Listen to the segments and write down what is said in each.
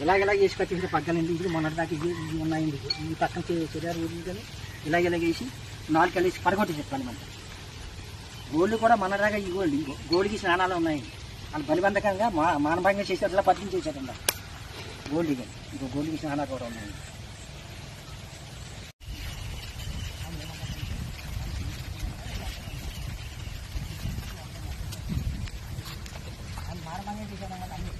ఇలాగ వేసి కట్టేసిన పగ్గాలండి. ఇది మొన్నటి దాకా ఇది ఉన్నాయండి. ఈ పక్కన చెరియారు ఊరి కానీ ఇలాగ వేసి 4 కలిసి పడగొట్టి చెప్తాను. మన గోళ్ళు కూడా మొన్నటిదాకా ఈ గోళ్ళకి స్నానాలు ఉన్నాయండి. వాళ్ళు బలిబంధకంగా మానభంగా చేశారు, ఇలా పద్ధతి చేశారండి గోల్డ్ కానీ. ఇంకో గోళ్ళకి స్నానాలు కూడా ఉన్నాయండి. మానభంగా చేశారు అన్ని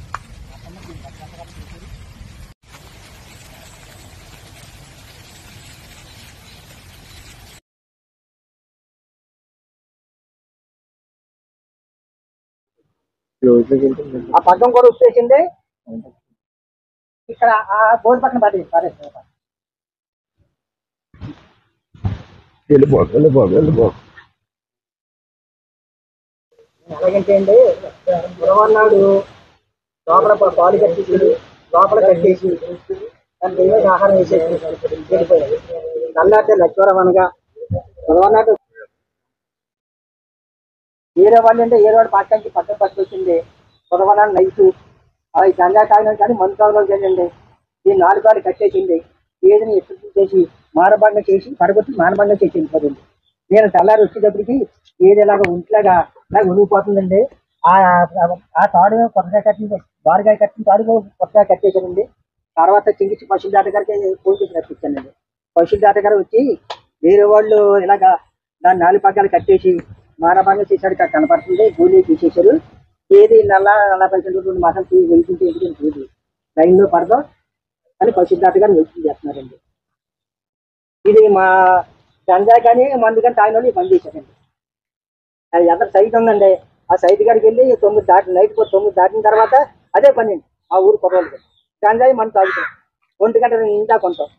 ఆ పగ్గం కూడా వచ్చేసింది. ఇక్కడ ఆ బోర్డు పక్కన పారేస్తారు. ఎలాగంటే అండి, బుధవారం లోపల పాలు కట్టేసి లోపల కట్టేసి దాని దైవ ఆహారం వేసేసి వెళ్ళిపోయాడు. నల్లాటే లక్ష్మరం అనగా బుధవారం ఏరే వాళ్ళు అంటే ఏరేవాడు పాకానికి పక్కన పట్టుకొచ్చింది. బుధవారం నైటు అవి గంజా తాగినాడు కానీ మందు తాగులో చేయండి. ఈ 4 కాళ్ళు కట్టేసింది. ఏదిని ఎత్తు చేసి మానభంగం చేసి పడగొట్టి మానభంగం చేసి వెళ్ళిపోతుంది. నేను తెల్లారి వచ్చేటప్పటికి ఏది ఇలాగ ఒంట్లాగా నాకు ఉనిగిపోతుందండి. ఆ తాడు కొత్తగా కట్టింది, బారుగా కట్టిన తాడు కొత్తగా కట్టేసానండి. తర్వాత చింగిచ్చి పశువుల దాటగారికి ఫోన్ చేసి రప్పించానండి. పశువుల దాటగారు వచ్చి వేరే వాళ్ళు ఇలాగా దాన్ని 4 పగ్గాలు కట్టేసి మానభంగం చేశాడు కనపడుతుంది. గూలీ తీసేశారు. ఏది 40 మాసాలు వెళ్తుంటే ఎందుకంటే లైన్లో పడదాం అని పశువుల దాటగారు వెయిటింగ్ చేస్తున్నారండి. ఇది మా గంజా కానీ మందు కానీ తాగిన వాళ్ళు పని చేశారండి. అది ఎంత సైట్ ఉందండి. ఆ సైట్ కాడికి వెళ్ళి 9 దాటి నైట్ 9 దాటిన తర్వాత అదే పని అండి. ఆ ఊరు కుర్రోళ్ళకి గంజాయి మందు తాగుతాం. 1 గంట ఇంటా కొంటాం.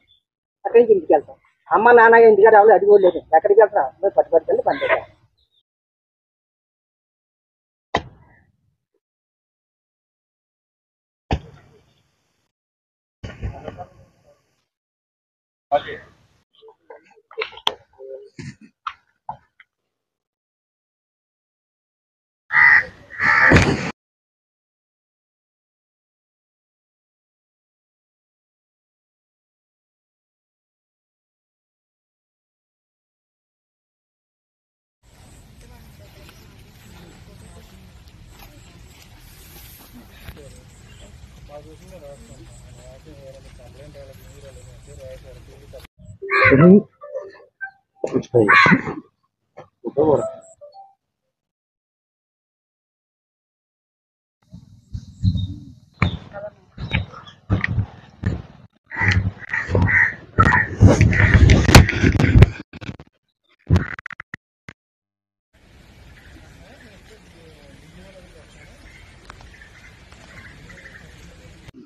అక్కడి నుంచి ఇంటికి వెళ్తాం. అమ్మ నాన్న ఇంటికాడ రావాలి, అది కూడా లేదు. ఎక్కడికి వెళ్తాం పట్టుకెళ్ళి పని చేస్తాం.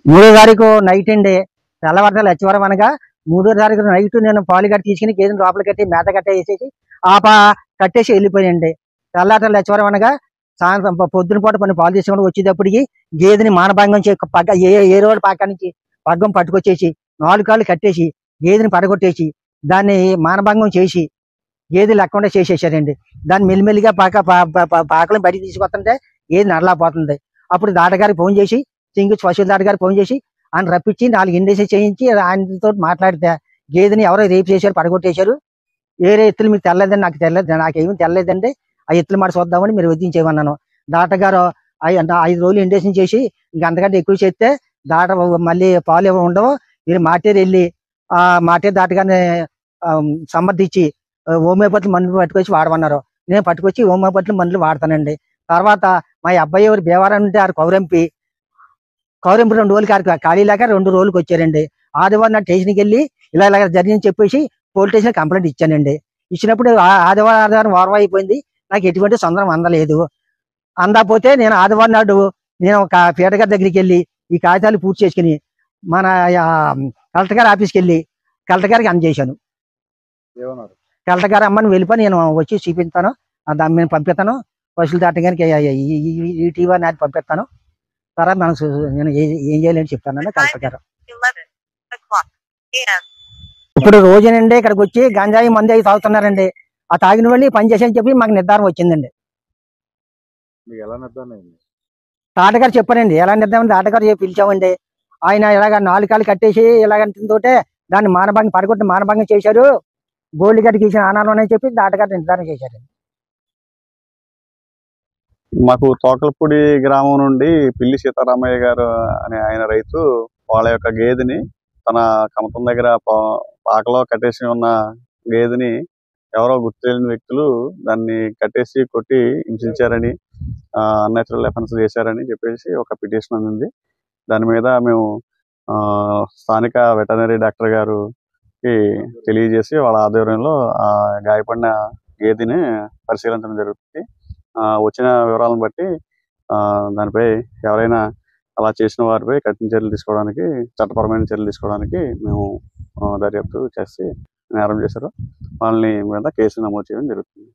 మూడో తారీఖు నైట్ అండి. తెల్లవారుజామున లచ్చివరం అనగా 3వ తారీఖు నైట్ నేను పాలు కట్టి తీసుకుని గేదెని లోపల కట్టి మేత కట్ట వేసేసి కట్టేసి వెళ్ళిపోయండి. తెల్లారి లచ్చివరం అనగా సాయంత్రం పొద్దున పూట కొన్ని పాలు తీసుకొని వచ్చేటప్పటికి గేదెని మానభంగం పగ్గ ఏ రోడ్డు పాక నుంచి పగ్గం పట్టుకొచ్చేసి 4 కాళ్ళు కట్టేసి గేదెని పడగొట్టేసి దాన్ని మానభంగం చేసి గేదె లేకుండా చేసేసారండి. దాన్ని మెల్లిమెల్లిగా పాకలను బయటికి తీసుకొస్తుంటే గేదె నడలేకపోతుంది. అప్పుడు దాటగారికి ఫోన్ చేసి చింగిచ్చి పశువుల దాటగారికి ఫోన్ చేసి ఆయన రప్పించి 4 ఇండేసి చేయించి ఆయనతో మాట్లాడితే గేదెని ఎవరో రేపు చేశారు, పడగొట్టేశారు. వేరే ఎత్తులు మీకు తెల్లలేదండి, నాకు తెల్లలేదు, నాకేమీ తెల్లలేదండి. ఆ ఎత్తులు మాట చూద్దామని మీరు వదిలించేమన్నాను. దాటగారు 5 రోజులు ఇండేషన్ చేసి ఇంక అంతకంటే ఎక్కువ చేస్తే దాట మళ్ళీ పాలు ఉండవు, మీరు మాటేరు వెళ్ళి ఆ మాటేరు దాటగానే సమర్థించి హోమియోపతి మందులు పట్టుకొచ్చి వాడమన్నారు. నేను పట్టుకొచ్చి హోమియోపతి మందులు వాడతానండి. తర్వాత మా అబ్బాయి ఎవరు బేవారం ఉంటే ఆరు కౌరంపి 2 రోజులకి ఖాళీ లేక 2 రోజులకి వచ్చారండి. ఆదివారం నా స్టేషన్కి వెళ్ళి ఇలా జరిగిందని చెప్పేసి పోలీస్ స్టేషన్ కంప్లైంట్ ఇచ్చానండి. ఇచ్చినప్పుడు ఆదివారం వారం అయిపోయింది, నాకు ఎటువంటి సొందరం అందలేదు. అందకపోతే నేను ఆదివారం నాడు నేను ఒక పీట గారి దగ్గరికి వెళ్ళి ఈ కాగితాలు పూర్తి చేసుకుని మన కలెక్టర్ గారి ఆఫీస్కి వెళ్ళి కలెక్టర్ గారికి అందజేశాను. కలెక్టర్ గారు అమ్మని వెళ్ళిపోయి నేను వచ్చి చూపిస్తాను, దాన్ని నేను పంపిస్తాను, పశువుల దాటగానికి ఈటీవీ నాటి పంపిస్తాను, తర్వాత నేను ఏం చేయాలని చెప్తానని కలెక్టర్ గారు. ఇప్పుడు రోజునండి ఇక్కడికి వచ్చి గంజాయి మంది అవి తాగుతున్నారండి. ఆ తాగిన వాళ్ళు పని చేసేని చెప్పి మాకు నిర్ధారణ వచ్చిందండి. తాటగారు చెప్పారండి, ఎలా నిర్ధారణ తాటగారు పిలిచామండి. ఆయన ఇలాగ 4 కాళ్ళు కట్టేసి ఇలాగంటుంటే దాన్ని మానభంగం పడగొట్టి మానభంగం చేశారు. గోల్డ్ గడ్డకి ఇచ్చిన ఆనాలు ఉన్నాయని చెప్పి దాటగారు నిర్ధారణ చేశారు. మాకు తోకలపూడి గ్రామం నుండి పిల్లి సీతారామయ్య గారు అనే ఆయన రైతు వాళ్ళ యొక్క గేదెని తన కమతం దగ్గర పాకలో కట్టేసి ఉన్న గేదెని ఎవరో గుర్తు తెలియని వ్యక్తులు దాన్ని కట్టేసి కొట్టి హింసించారని, అన్యాచురల్ ఎఫెన్స్ చేశారని చెప్పేసి ఒక పిటిషన్ అందింది. దాని మీద మేము స్థానిక వెటర్నరీ డాక్టర్ గారికి తెలియజేసి వాళ్ళ ఆధ్వర్యంలో ఆ గాయపడిన గేదెని పరిశీలించడం జరుగుతుంది. వచ్చిన వివరాలను బట్టి దానిపై ఎవరైనా అలా చేసిన వారిపై కఠిన చర్యలు తీసుకోవడానికి, చట్టపరమైన చర్యలు తీసుకోవడానికి మేము దర్యాప్తు చేసి నేరం చేశారు వాళ్ళని మీద కేసు నమోదు చేయడం జరుగుతుంది.